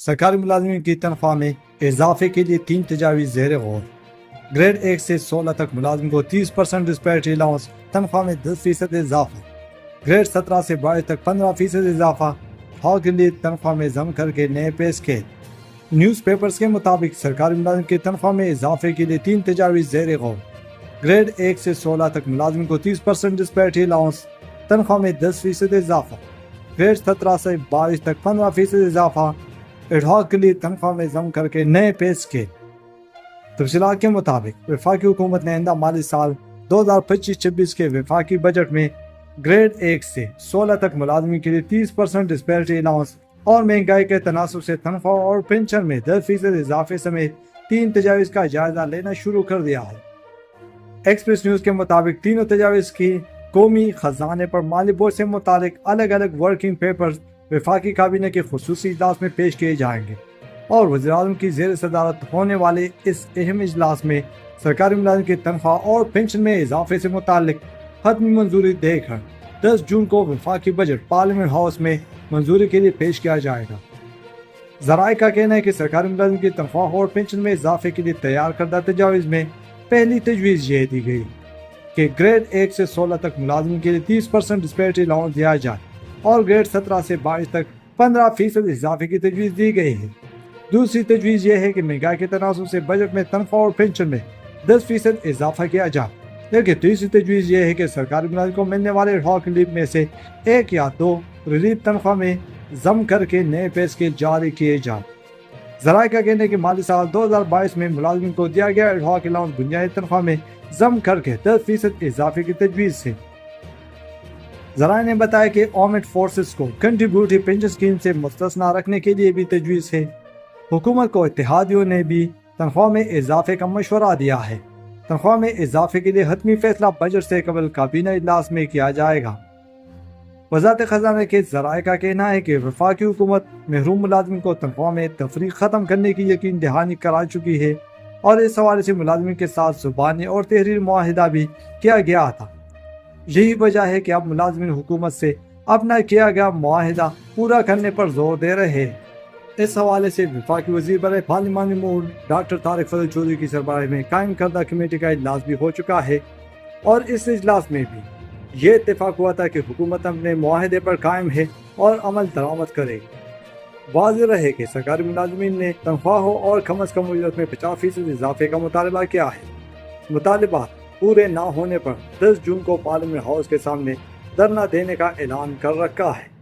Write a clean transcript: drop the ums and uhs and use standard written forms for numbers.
سرکاری ملازمین کی تنخواہ میں اضافے کے لیے 3 تجاویز زیر غور۔ گریڈ 1 سے 16 تک ملازم کو 30% ڈسپیرٹی الاؤنس، تنخواہ میں 10% اضافہ۔ گریڈ 17 سے 22 تک 15% اضافہ، ہال کے لیے تنخواہ میں ضم کر کے نئے پے اسکیل۔ نیوز پیپرز کے مطابق سرکاری ملازم کی تنخواہ میں اضافے کے لیے 3 تجاویز زیر غور۔ گریڈ 1 سے 16 تک ملازم کو 30% ڈسپیرٹی الاؤنس، تنخواہ میں 10% اضافہ۔ گریڈ 17 سے 22 تک 15% اضافہ، ایڈہاک کے لیے تنخواہ میں ضم کر کے نئے پے اسکیل۔ تفصیلات کے مطابق وفاقی حکومت نے آئندہ مالی سال 2025-26 کے وفاقی بجٹ میں گریڈ 1 سے 16 تک ملازمین کے لیے 30% ڈسپیرٹی الاؤنس اور مہنگائی کے تناسب سے تنخواہ اور پنشن میں 10% اضافے سمیت 3 تجاویز کا جائزہ لینا شروع کر دیا ہے۔ ایکسپریس نیوز کے مطابق تینوں تجاویز کی قومی خزانے پر مالی بورڈ سے متعلق الگ الگ ورکنگ پیپرز وفاقی کابینہ کے خصوصی اجلاس میں پیش کیے جائیں گے اور وزیراعظم کی زیر صدارت ہونے والے اس اہم اجلاس میں سرکاری ملازم کی تنخواہ اور پنشن میں اضافے سے متعلق حتمی منظوری دے کر 10 جون کو وفاقی بجٹ پارلیمنٹ ہاؤس میں منظوری کے لیے پیش کیا جائے گا۔ ذرائع کا کہنا ہے کہ سرکاری ملازم کی تنخواہ اور پنشن میں اضافے کے لیے تیار کردہ تجاویز میں پہلی تجویز یہ دی گئی کہ گریڈ 1 سے 16 تک ملازمین کے لیے 30% ڈسپیرٹی الاؤنس دیا جائے اور گریڈ 17 سے 22 تک 15% اضافے کی تجویز دی گئی ہے۔ دوسری تجویز یہ ہے کہ مہنگائی کے تناسب سے بجٹ میں تنخواہ اور پنشن میں 10% اضافہ کیا جائے، جبکہ تیسری تجویز یہ ہے کہ سرکاری ملازم کو ملنے والے ایڈہاک ریلیف میں سے 1 یا 2 ریلیف تنخواہ میں ضم کر کے نئے پے اسکیل جاری کیے جائیں۔ ذرائع کا کہنا ہے کہ مالی سال 2022 میں ملازمین کو دیا گیا ایڈہاک الاؤنس بنیادی تنخواہ میں ضم کر کے 10% اضافے کی تجویز سے۔ ذرائع نے بتایا کہ آرمڈ فورسز کو کنٹریبیوٹری پنشن اسکیم سے مستثنا رکھنے کے لیے بھی تجویز ہے۔ حکومت کو اتحادیوں نے بھی تنخواہ میں اضافے کا مشورہ دیا ہے۔ تنخواہ میں اضافے کے لیے حتمی فیصلہ بجٹ سے قبل کابینہ اجلاس میں کیا جائے گا۔ وزارت خزانہ کے ذرائع کا کہنا ہے کہ وفاقی حکومت محروم ملازمین کو تنخواہ میں تفریق ختم کرنے کی یقین دہانی کرا چکی ہے اور اس حوالے سے ملازمین کے ساتھ زبانی اور تحریری معاہدہ بھی کیا گیا تھا۔ یہی وجہ ہے کہ اب ملازمین حکومت سے اپنا کیا گیا معاہدہ پورا کرنے پر زور دے رہے ہیں۔ اس حوالے سے وفاقی وزیر برائے پارلیمانی امور ڈاکٹر طارق فضل چودھری کی سربراہی میں قائم کردہ کمیٹی کا اجلاس بھی ہو چکا ہے اور اس اجلاس میں بھی یہ اتفاق ہوا تھا کہ حکومت اپنے معاہدے پر قائم ہے اور عمل درآمد کرے گی۔ واضح رہے کہ سرکاری ملازمین نے تنخواہوں اور کم از کم اجرت میں 50% اضافے کا مطالبہ کیا ہے۔ مطالبات پورے نہ ہونے پر 10 جون کو پارلیمنٹ ہاؤس کے سامنے دھرنا دینے کا اعلان کر رکھا ہے۔